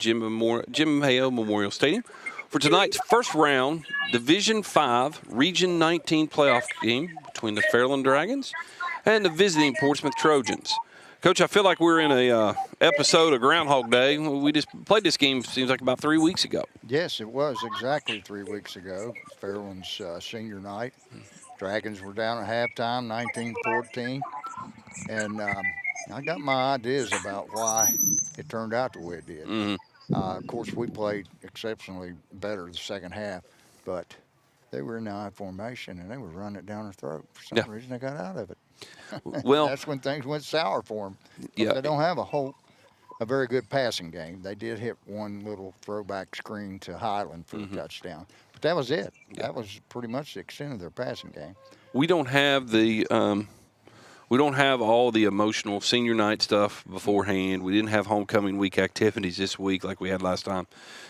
Jim Mayo Memorial Stadium for tonight's first round Division 5 Region 19 playoff game between the Fairland Dragons and the visiting Portsmouth Trojans. Coach, I feel like we're in a episode of Groundhog Day. We just played this game, seems like about 3 weeks ago. Yes, it was exactly 3 weeks ago. Fairland's senior night. Dragons were down at halftime, 19-14. And I got my ideas about why it turned out the way it did. Of course, we played exceptionally better the second half, but they were in the I formation and they were running it down their throat. For some reason, they got out of it. Well, that's when things went sour for them. Yeah. They don't have a very good passing game. They did hit one little throwback screen to Highland for a touchdown, but that was it. Yeah. That was pretty much the extent of their passing game. We don't have all the emotional senior night stuff beforehand. We didn't have homecoming week activities this week like we had last time.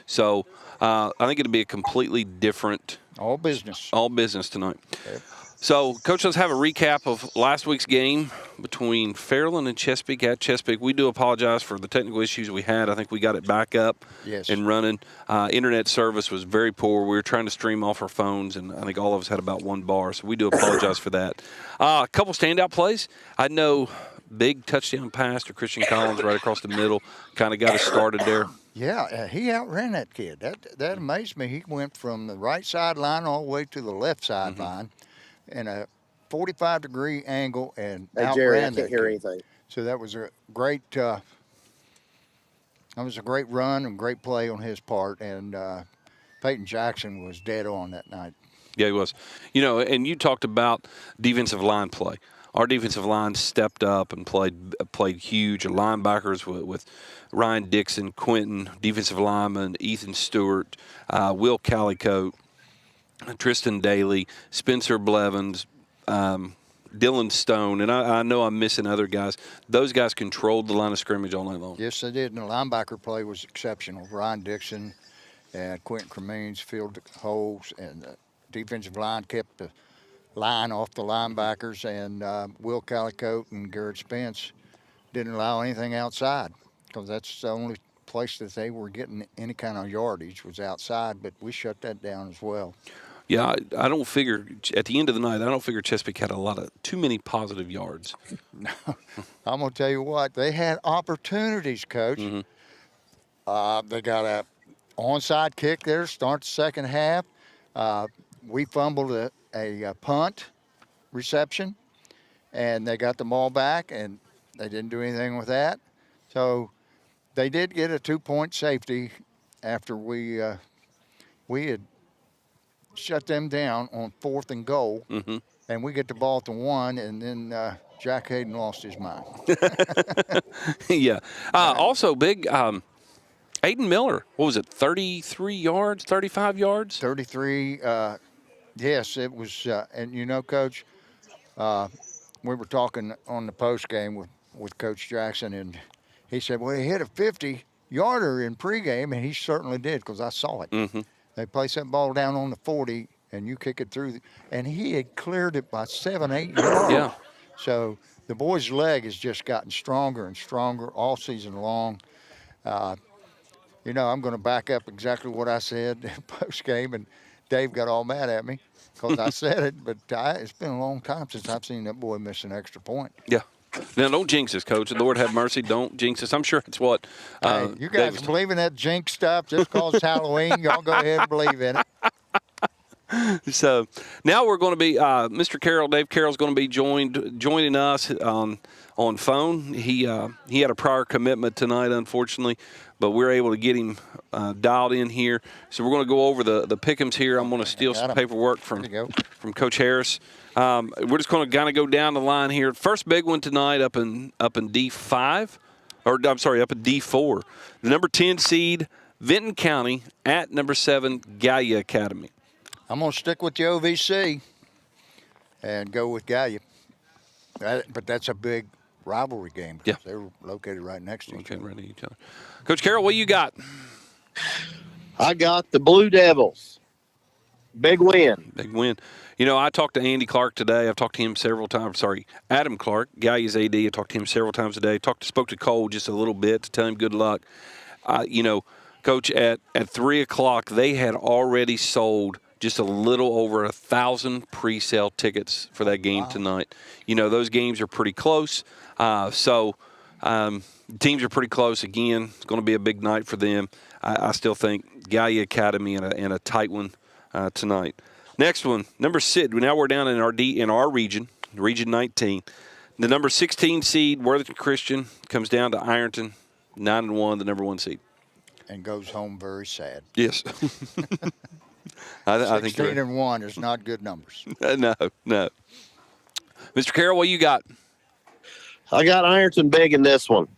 So I think it'll be a completely different all business tonight. Okay. So, Coach, let's have a recap of last week's game between Fairland and Chesapeake at Chesapeake. We do apologize for the technical issues we had. I think we got it back up and running. Internet service was very poor. We were trying to stream off our phones, and I think all of us had about one bar, so we do apologize for that. A couple standout plays. I know big touchdown pass to Christian Collins right across the middle, kind of got us started there. Yeah, he outran that kid. That amazed me. He went from the right sideline all the way to the left sideline. In a 45-degree angle and outran Jerry, I can't hear anything. So that was a great run and great play on his part, and Peyton Jackson was dead on that night. Yeah, he was. You know, and you talked about defensive line play. Our defensive line stepped up and played huge. Linebackers with Ryan Dixon, Quentin, defensive lineman Ethan Stewart, Will Calicote, Tristan Daly, Spencer Blevins, Dylan Stone, and I know I'm missing other guys. Those guys controlled the line of scrimmage all night long. Yes, they did, and the linebacker play was exceptional. Ryan Dixon and Quentin Cremines filled holes, and the defensive line kept the line off the linebackers, and Will Calicote and Garrett Spence didn't allow anything outside because that's the only place that they were getting any kind of yardage was outside, but we shut that down as well. Yeah, I don't figure at the end of the night, I don't figure Chesapeake had too many positive yards. No, I'm going to tell you what, they had opportunities, Coach. They got a onside kick there, start the second half. We fumbled a punt reception, and they got the ball back, and they didn't do anything with that. So they did get a 2-point safety after we had shut them down on 4th and goal, and we get the ball to 1, and then Jack Hayden lost his mind. Yeah. Also, big Aiden Miller, what was it, 33 yards, 35 yards? 33, yes, it was. And, you know, Coach, we were talking on the post game with Coach Jackson, and he said, well, he hit a 50-yarder in pregame, and he certainly did because I saw it. They place that ball down on the 40, and you kick it through. And he had cleared it by 7-8 yards. Yeah. So the boy's leg has just gotten stronger and stronger all season long. You know, I'm going to back up exactly what I said post-game, and Dave got all mad at me because I said it. But it's been a long time since I've seen that boy miss an extra point. Yeah. Now, don't jinx us, Coach. Lord have mercy. Don't jinx us. I'm sure it's what hey, you guys believe in that jinx stuff just because it's Halloween. Y'all go ahead and believe in it. So now we're going to be Mr. Carroll, Dave Carroll's going to be joining us on phone. He had a prior commitment tonight, unfortunately, but we're able to get him dialed in here. So we're going to go over the pick'ems here. I'm going to steal some paperwork from Coach Harris. We're just going to kind of go down the line here. First big one tonight up in D5, or I'm sorry, up in D4. The number 10 seed, Vinton County, at number 7, Gaia Academy. I'm going to stick with the OVC and go with Gaia. But that's a big rivalry game because they're located right next to each other. Right next to each other. Coach Carroll, what you got? I got the Blue Devils. Big win. Big win. You know, I talked to Andy Clark today. I've talked to him several times. Sorry, Adam Clark, Gaia's AD. I talked to him several times a day. Spoke to Cole just a little bit to tell him good luck. You know, Coach, at 3 o'clock, they had already sold just a little over 1,000 pre-sale tickets for that game tonight. You know, those games are pretty close. Teams are pretty close. Again, it's going to be a big night for them. I still think Gallia Academy in a tight one tonight. Next one, number 6. Now we're down in our region, Region 19. The number 16 seed, Worthington Christian, comes down to Ironton, 9-1, the number 1 seed. And goes home very sad. Yes. I think 16-1 is not good numbers. No. Mr. Carroll, what you got? I got Ironton big in this one.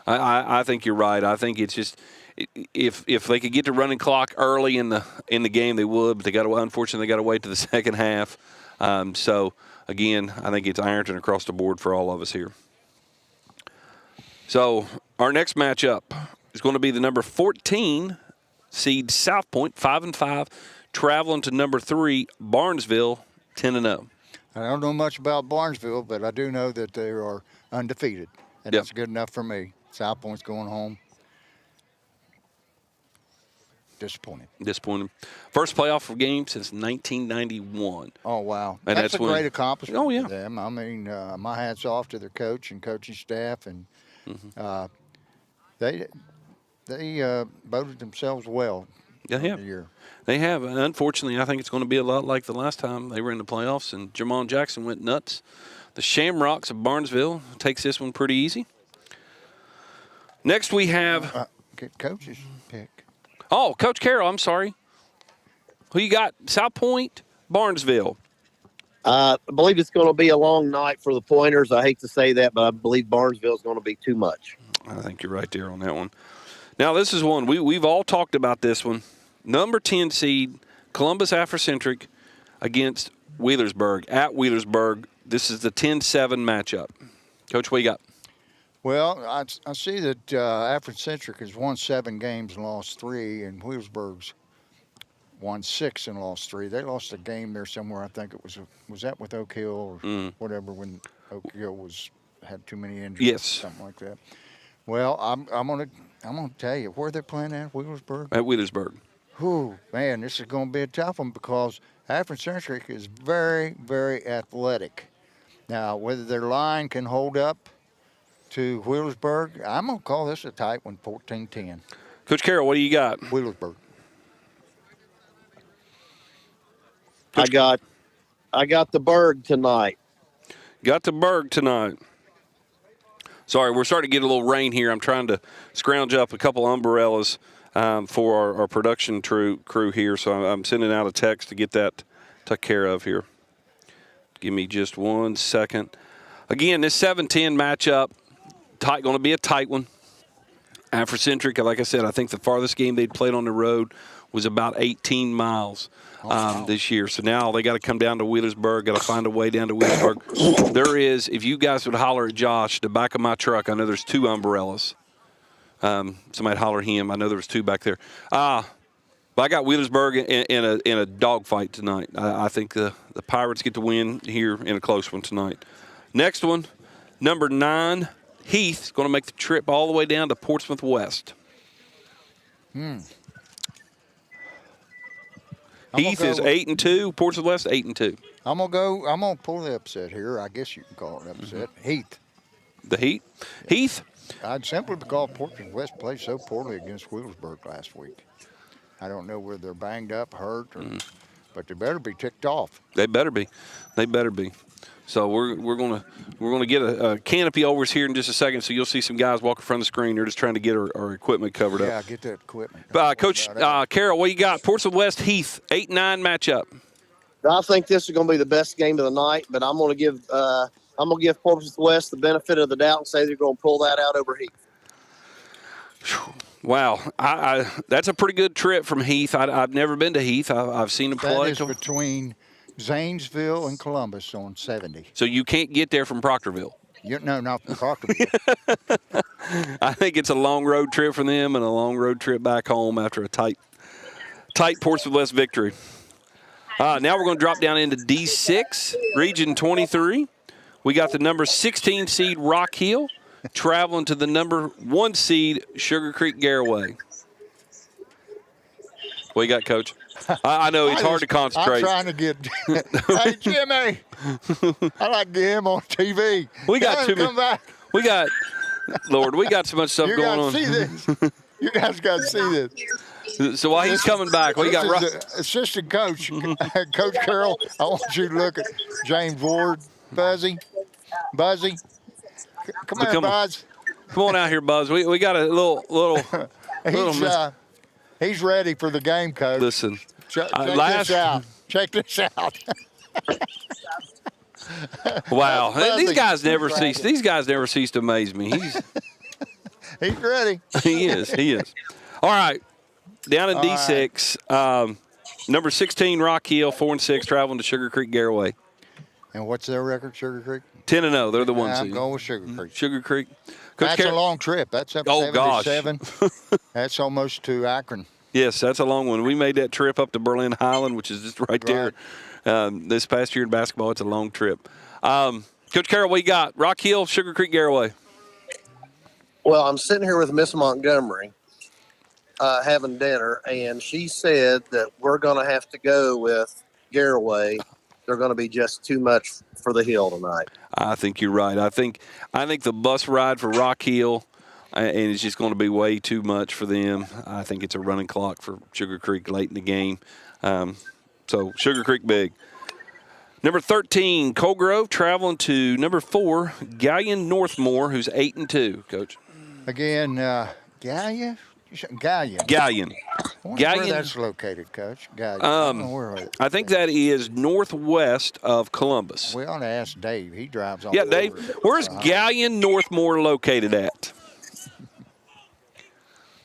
I think you're right. I think it's just if they could get the running clock early in the game, they would. But unfortunately they got to wait to the second half. So again, I think it's Ironton across the board for all of us here. So our next matchup is going to be the number 14 seed South Point, 5-5, traveling to number 3 Barnesville, 10-0. I don't know much about Barnesville, but I do know that they are undefeated, and that's good enough for me. South Point's going home. Disappointing. First playoff game since 1991. Oh, wow. And that's a great accomplishment for them. I mean, my hat's off to their coach and coaching staff, and they voted themselves well. Yeah, they have. Unfortunately, I think it's going to be a lot like the last time they were in the playoffs, and Jamon Jackson went nuts. The Shamrocks of Barnesville takes this one pretty easy. Next, we have coach's pick. Oh, Coach Carroll, I'm sorry. Who you got? South Point, Barnesville. I believe it's going to be a long night for the Pointers. I hate to say that, but I believe Barnesville is going to be too much. I think you're right there on that one. Now, this is one. We've all talked about this one. Number 10 seed, Columbus Afrocentric against Wheelersburg. At Wheelersburg, this is the 10-7 matchup. Coach, what you got? Well, I see that Afrocentric has won 7 games and lost 3, and Wheelersburg's won 6 and lost 3. They lost a game there somewhere. I think it was that with Oak Hill or whatever, when Oak Hill had too many injuries. Yes, something like that. Well, I'm gonna tell you where they're playing at Wheelersburg. At Wheelersburg. Whew, man, this is going to be a tough one because Afrocentric is very, very athletic. Now, whether their line can hold up to Wheelersburg, I'm going to call this a tight one, 14-10. Coach Carroll, what do you got? Wheelersburg. I got the Berg tonight. Got the Berg tonight. Sorry, we're starting to get a little rain here. I'm trying to scrounge up a couple umbrellas for our production crew here, so I'm sending out a text to get that took care of here. Give me just 1 second. Again, this 7-10 matchup, going to be a tight one. Afrocentric, like I said, I think the farthest game they'd played on the road was about 18 miles this year. So now they got to come down to Wheelersburg, got to find a way down to Wheelersburg. There is, if you guys would holler at Josh, the back of my truck, I know there's 2 umbrellas. Somebody'd holler at him. I know there was 2 back there. But I got Wheelersburg in a dogfight tonight. I think the Pirates get to win here in a close one tonight. Next one, number 9, Heath, is going to make the trip all the way down to Portsmouth West. Heath is 8-2. Portsmouth West 8-2. I'm gonna pull the upset here. I guess you can call it upset. Heath. The Heat. Heath. I'd simply because Portsmouth West played so poorly against Wheelersburg last week. I don't know whether they're banged up, hurt, but they better be ticked off. They better be. So we're gonna get a canopy over us here in just a second. So you'll see some guys walk in front of the screen. They're just trying to get our equipment covered up. Yeah, get that equipment. Coach Carroll, what you got? Portsmouth West Heath 8-9 matchup. I think this is going to be the best game of the night, but I'm going to give Portsmouth West the benefit of the doubt and say they're going to pull that out over Heath. Wow, that's a pretty good trip from Heath. I've never been to Heath. I've seen them play. That is between Zanesville and Columbus on 70. So you can't get there from Proctorville? No, not from Proctorville. I think it's a long road trip for them and a long road trip back home after a tight Portsmouth West victory. Now we're going to drop down into D6, Region 23. We got the number 16 seed Rock Hill traveling to the number 1 seed Sugar Creek Garaway. What you got, Coach? I know it's hard to concentrate. I'm trying to get. Hey, Jimmy, I like to get him on TV. We got Tell him to come back. We got, Lord, we got so much stuff going on. You guys see this. You guys got to see this. So while he's coming back, we got assistant coach, Coach Carroll. I want you to look at James Ward, Buzzy. Come here, Buzz. Come on out here, Buzz. We got a little. He's ready for the game, Coach. Listen, check this out. Check this out. Wow, these guys never cease. These guys never cease to amaze me. He's ready. He is. All right, down in D6, number 16 Rock Hill, 4-6, traveling to Sugar Creek Garraway. And what's their record, Sugar Creek? 10-0. They're the one seed. I'm going with Sugar Creek. Sugar Creek. That's a long trip. That's up 77. Gosh. That's almost to Akron. Yes, that's a long one. We made that trip up to Berlin Highland, which is just right there. This past year in basketball, it's a long trip. Coach Carroll, what you got? Rock Hill, Sugar Creek, Garraway. Well, I'm sitting here with Miss Montgomery having dinner, and she said that we're going to have to go with Garraway. They're going to be just too much for the Hill tonight. I think you're right. I think the bus ride for Rock Hill, and it's just going to be way too much for them. I think it's a running clock for Sugar Creek late in the game. So Sugar Creek big. Number 13, Colgrove, traveling to number 4, Gallion Northmore, who's 8-2. Coach. Again, Gallion. Gallion. Where that's located, Coach? Gallion. I think that is northwest of Columbus. We ought to ask Dave. He drives on. Yeah, Dave. Where's Gallion Northmore located at?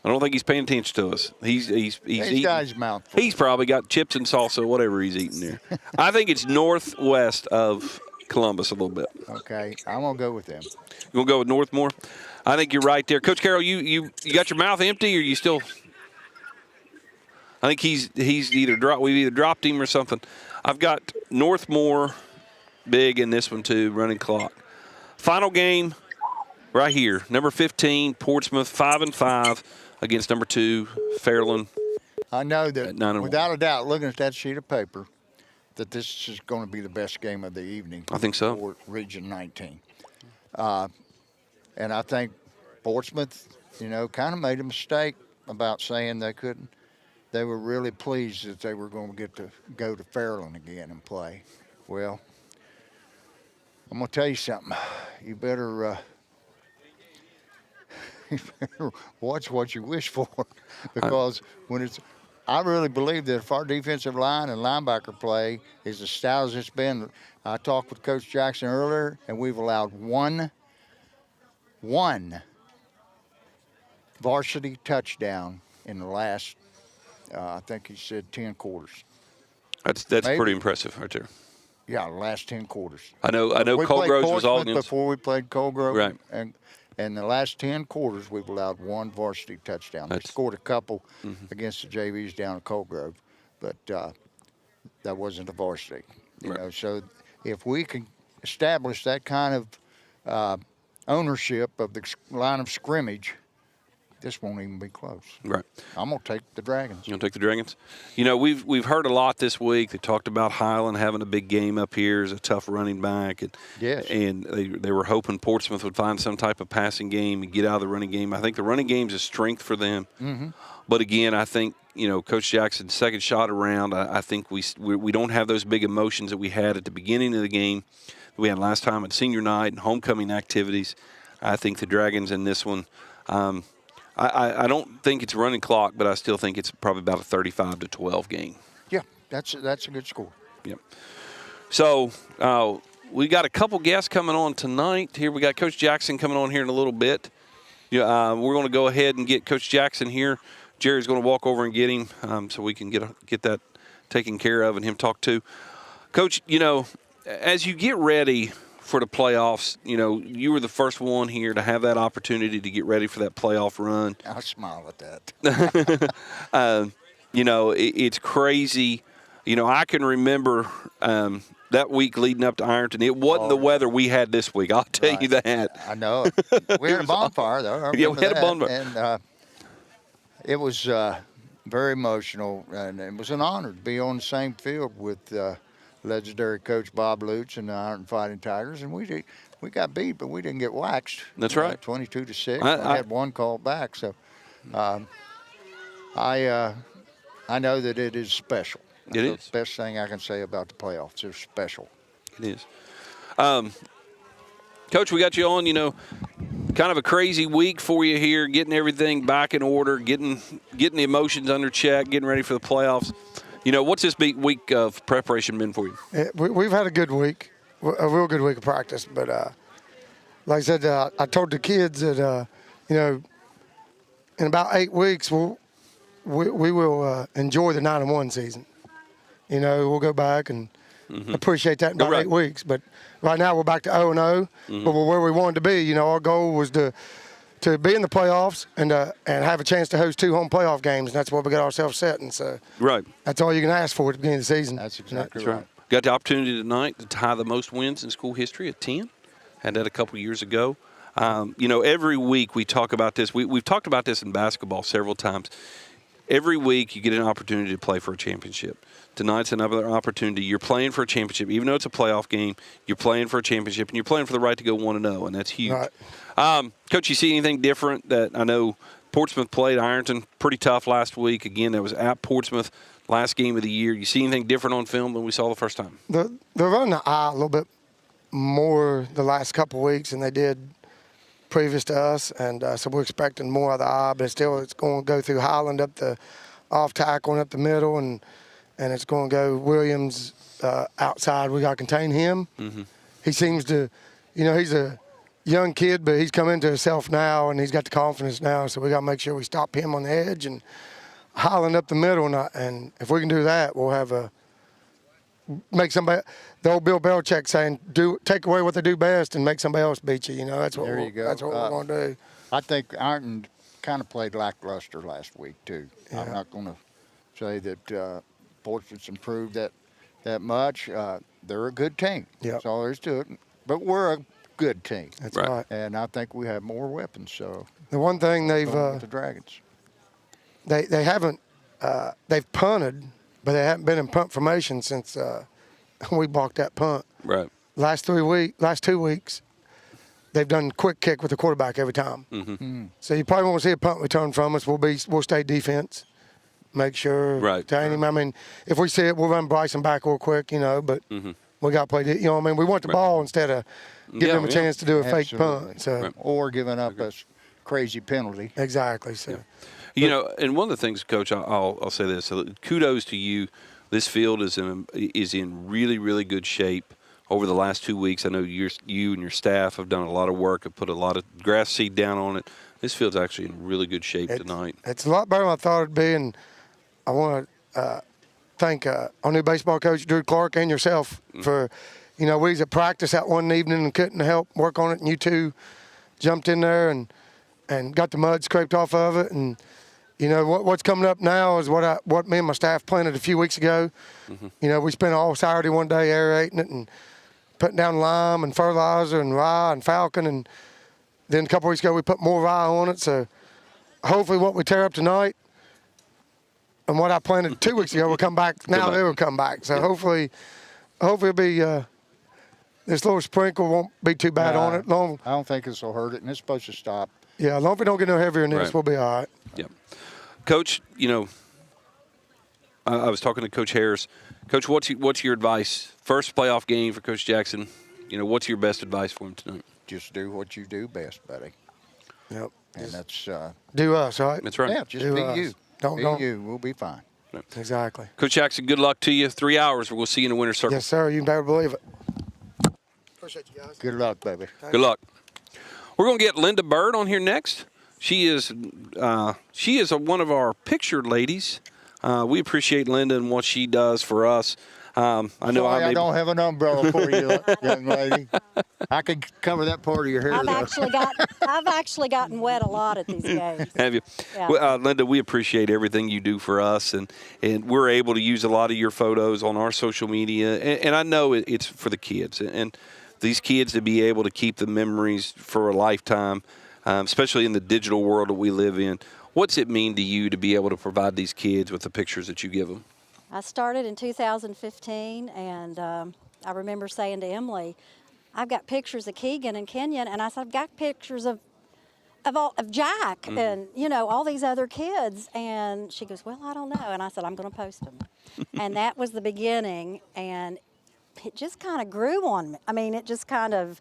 I don't think he's paying attention to us. He's got his mouth full. He's probably got chips and salsa, whatever he's eating there. I think it's northwest of Columbus a little bit. Okay, I'm gonna go with them. You gonna go with Northmore? I think you're right there, Coach Carroll. You got your mouth empty, or you still? I think he's either we've either dropped him or something. I've got Northmore big in this one too. Running clock. Final game right here. Number 15, Portsmouth, 5-5 against number 2, Fairland. I know that without a doubt, looking at that sheet of paper, that this is going to be the best game of the evening. I think so. For Region 19. And I think Portsmouth, kind of made a mistake about saying they couldn't. They were really pleased that they were going to get to go to Fairland again and play. Well, I'm going to tell you something. You better watch what you wish for, because I really believe that if our defensive line and linebacker play is as stout as it's been, I talked with Coach Jackson earlier, and we've allowed one varsity touchdown in the last, I think he said 10 quarters. That's pretty impressive right there. Yeah, the last 10 quarters. I know Colgrove's was all against. Before we played Colgrove. Right. And the last 10 quarters, we've allowed one varsity touchdown. They scored a couple against the JVs down at Colgrove, but that wasn't a varsity. You know, so if we can establish that kind of ownership of the line of scrimmage, this won't even be close. Right. I'm going to take the Dragons. You going to take the Dragons? We've heard a lot this week. They talked about Highland having a big game up here as a tough running back. Yes. And they were hoping Portsmouth would find some type of passing game and get out of the running game. I think the running game's a strength for them. Mm-hmm. But, again, I think, Coach Jackson's second shot around, I think we don't have those big emotions that we had at the beginning of the game that we had last time at senior night and homecoming activities. I think the Dragons in this one I don't think it's running clock, but I still think it's probably about a 35-12 game. Yeah, that's a good score. Yep. So we got a couple guests coming on tonight. Here we got Coach Jackson coming on here in a little bit. We're going to go ahead and get Coach Jackson here. Jerry's going to walk over and get him so we can get that taken care of and him talk to. Coach, as you get ready for the playoffs, you were the first one here to have that opportunity to get ready for that playoff run. I smile at that. It's crazy. I can remember that week leading up to Ironton. It wasn't the weather we had this week. I'll tell you that. I know. We had a bonfire, though. Yeah, we had a bonfire. And it was very emotional, and it was an honor to be on the same field with legendary coach Bob Lutz and the Iron Fighting Tigers, and we got beat, but we didn't get waxed. That's right. 22-6. I had one call back, so I know that it is special. It is. The best thing I can say about the playoffs. They're special. It is. Coach, we got you on, kind of a crazy week for you here, getting everything back in order, getting the emotions under check, getting ready for the playoffs. What's this week of preparation been for you? We've had a good week, a real good week of practice. But like I said, I told the kids that, in about 8 weeks, we will enjoy the 9-1 season. We'll go back and appreciate that in about 8 weeks. But right now we're back to 0-0, but we're where we wanted to be. Our goal was to be in the playoffs and have a chance to host 2 home playoff games, and that's what we got ourselves set. And so that's all you can ask for at the beginning of the season. That's exactly right. Got the opportunity tonight to tie the most wins in school history at 10. Had that a couple years ago. Every week we talk about this. We've talked about this in basketball several times. Every week you get an opportunity to play for a championship. Tonight's another opportunity. You're playing for a championship. Even though it's a playoff game, you're playing for a championship, and you're playing for the right to go 1-0, and that's huge. Right. Coach, you see anything different? That I know Portsmouth played Ironton pretty tough last week. Again, that was at Portsmouth, last game of the year. You see anything different on film than we saw the first time? They're running the eye a little bit more the last couple of weeks than they did previous to us, and so we're expecting more of the eye, but still it's going to go through Highland up the off tackle and up the middle, and it's going to go Williams outside. We got to contain him. He seems to, he's a young kid, but he's come into himself now, and he's got the confidence now, so we got to make sure we stop him on the edge and Highland up the middle, and if we can do that, we'll have make somebody, the old Bill Belichick saying, take away what they do best and make somebody else beat you. That's what we're going to do. I think Ironton kind of played lackluster last week too. Yeah. I'm not going to say that Portsmouth's improved that much. They're a good team. Yep. That's all there is to it. But we're a good team. That's right. And I think we have more weapons. So the one thing the Dragons, they haven't they've punted, but they haven't been in punt formation since we blocked that punt. Right. Last 2 weeks, they've done quick kick with the quarterback every time. So you probably won't see a punt return from us. We'll stay defense, make sure. Right. I mean, if we see it, we'll run Bryson back real quick, but we got to play. We want the ball instead of giving them a chance to do a fake punt. So or giving up a crazy penalty. Exactly. So. And one of the things, Coach, I'll say this: so kudos to you. This field is in really, really good shape. Over the last 2 weeks, I know you and your staff have done a lot of work, have put a lot of grass seed down on it. This field's actually in really good shape tonight. It's a lot better than I thought it'd be, and I want to thank our new baseball coach, Drew Clark, and yourself for, we was at practice that one evening and couldn't help work on it, and you two jumped in there and got the mud scraped off of it, and what's coming up now is what me and my staff planted a few weeks ago. We spent all Saturday one day aerating it and putting down lime and fertilizer and rye and falcon, and then a couple weeks ago we put more rye on it. So hopefully what we tear up tonight and what I planted 2 weeks ago will come back. Now they will come back. So hopefully it'll be this little sprinkle won't be too bad on it. I don't think this will hurt it, and it's supposed to stop. Yeah, as long as we don't get no heavier than this, we'll be all right. Yeah. Coach, I was talking to Coach Harris. Coach, what's your advice? First playoff game for Coach Jackson. What's your best advice for him tonight? Just do what you do best, buddy. Yep. And that's do us, right? That's right. Yeah, just be you. Don't. You. We'll be fine. Exactly. Coach Jackson, good luck to you. 3 hours. We'll see you in the winner's circle. Yes, sir. You better believe it. Appreciate you guys. Good luck, baby. Good luck. We're going to get Linda Bird on here next. She is one of our pictured ladies. We appreciate Linda and what she does for us. I know I don't have an umbrella for you, young lady. I can cover that part of your hair. I've actually gotten wet a lot at these games. Have you? Yeah. Well, Linda, we appreciate everything you do for us, and we're able to use a lot of your photos on our social media. And I know it's for the kids, and these kids to be able to keep the memories for a lifetime. Especially in the digital world that we live in. What's it mean to you to be able to provide these kids with the pictures that you give them? I started in 2015, and I remember saying to Emily, I've got pictures of Keegan and Kenyon, and I said, I've got pictures of Jack and, all these other kids. And she goes, well, I don't know. And I said, I'm going to post them. And that was the beginning, and it just kind of grew on me. I mean, it just kind of.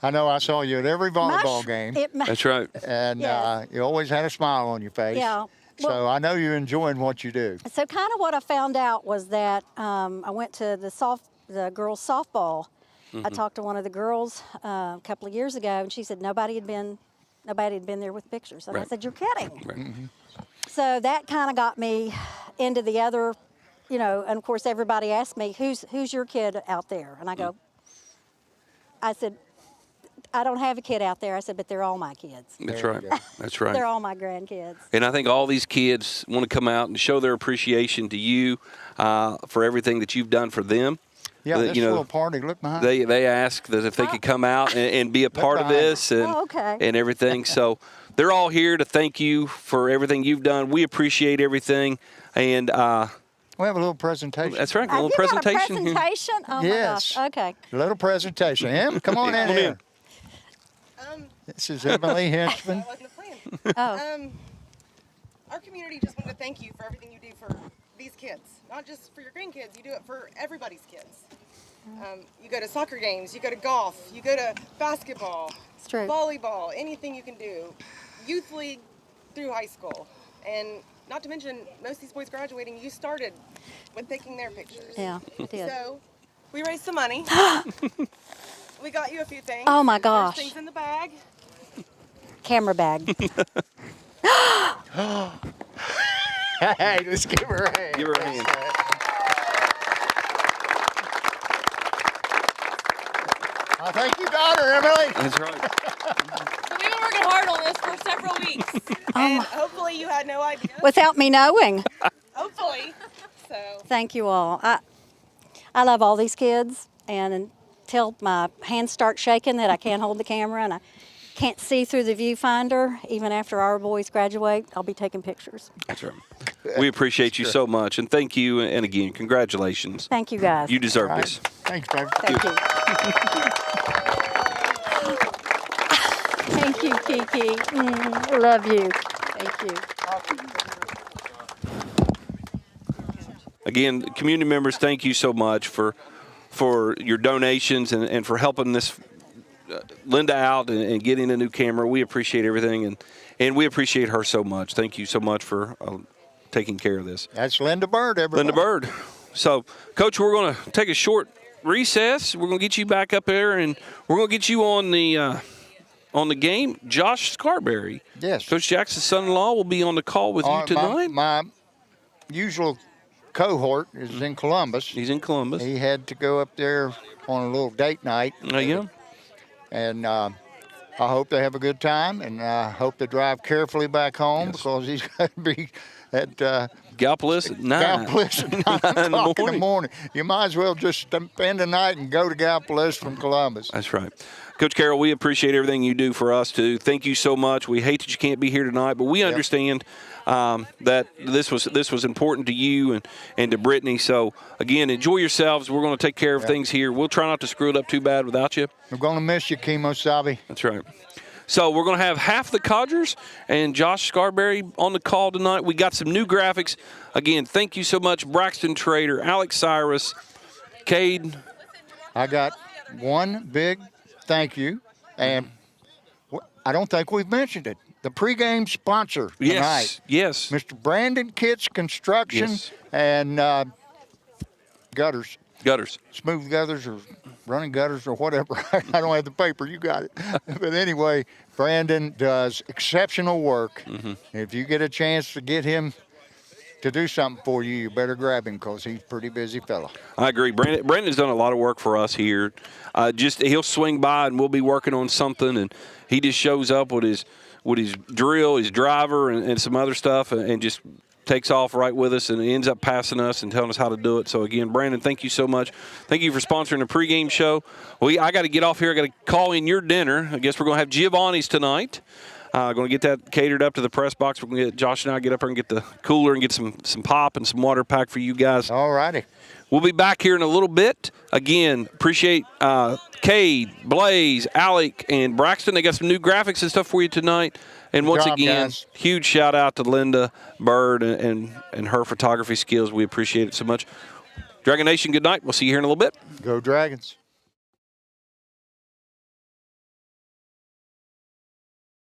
I know I saw you at every volleyball game. That's right. And Yes. you always had a smile on your face. Yeah. So I know you're enjoying what you do. So kind of what I found out was that I went to the girls' softball. I talked to one of the girls a couple of years ago, and she said nobody had been there with pictures. And I Right. said, you're kidding. Right. So that kind of got me into the other, and of course everybody asked me, who's your kid out there? And I said, I don't have a kid out there. I said, but they're all my kids. That's right. That's right. They're all my grandkids. And I think all these kids want to come out and show their appreciation to you for everything that you've done for them. Yeah, this little party, look behind. They ask that if they could come out and be a part of this and everything. So they're all here to thank you for everything you've done. We appreciate everything. And we have a little presentation. that's right, a You little got presentation. a presentation? Oh, Yes. my gosh. Okay. A little presentation. Em, come on in here. This is Emily Henchman. That wasn't the plan. Oh. Our community just wanted to thank you for everything you do for these kids. Not just for your grandkids, you do it for everybody's kids. You go to soccer games, you go to golf, you go to basketball, It's true. volleyball, anything you can do. Youth league through high school. And not to mention, most of these boys graduating, you started with taking their pictures. Yeah, I did. So, we raised some money. We got you a few things. Oh, my gosh. There's things in the bag. Camera bag. Hey, let's give her a hand. Give her a hand. I think you got her, Emily. That's right. So we've been working hard on this for several weeks. And hopefully you had no idea. Without me knowing. Hopefully. So Thank you all. I love all these kids, and until my hands start shaking that I can't hold the camera and I can't see through the viewfinder, even after our boys graduate, I'll be taking pictures. That's right. We appreciate you so much. And thank you. And again, congratulations. Thank you, guys. You deserve All right. this. Thanks, baby. Thank you. Thank you, Kiki. Love you. Thank you. Again, community members, thank you so much for your donations and for helping this Linda out and getting a new camera. We appreciate everything, and we appreciate her so much. Thank you so much for taking care of this. That's Linda Bird, everybody. Linda Bird. So, Coach, we're going to take a short recess. We're going to get you back up there, and we're going to get you on the game. Josh Scarberry. Yes. Coach Jackson's son-in-law will be on the call with you tonight. My usual cohort is in Columbus. He's in Columbus. He had to go up there on a little date night. Yeah. And I hope they have a good time, and I hope they drive carefully back home because he's going to be at Gallipolis at 9. Gallipolis at 9 o'clock in the morning. You might as well just spend the night and go to Gallipolis from Columbus. That's right. Coach Carroll, we appreciate everything you do for us, too. Thank you so much. We hate that you can't be here tonight, but we understand that this was important to you and to Brittany. So, again, enjoy yourselves. We're going to take care of things here. We'll try not to screw it up too bad without you. We're going to miss you, Kimo Sabi. That's right. So we're going to have half the Codgers and Josh Scarberry on the call tonight. We got some new graphics. Again, thank you so much, Braxton Trader, Alex Cyrus, Cade. I got one big thank you, and I don't think we've mentioned it. The pregame sponsor tonight. Yes. Mr. Brandon Kitts Construction and Gutters. Smooth gutters or running gutters or whatever. I don't have the paper. You got it. But anyway, Brandon does exceptional work. If you get a chance to get him to do something for you, you better grab him because he's a pretty busy fella. I agree. Brandon's done a lot of work for us here. He'll swing by and we'll be working on something, and he just shows up with his drill, his driver, and some other stuff, and just takes off right with us and ends up passing us and telling us how to do it. So, again, Brandon, thank you so much. Thank you for sponsoring the pregame show. I got to get off here. I got to call in your dinner. I guess we're going to have Giovanni's tonight. Going to get that catered up to the press box. We're going to get Josh and I get up there and get the cooler and get some pop and some water packed for you guys. All righty. We'll be back here in a little bit. Again, appreciate Cade, Blaze, Alec, and Braxton. They got some new graphics and stuff for you tonight. And once job, again, guys. huge shout out to Linda Bird and her photography skills. We appreciate it so much. Dragon Nation, good night. We'll see you here in a little bit. Go Dragons.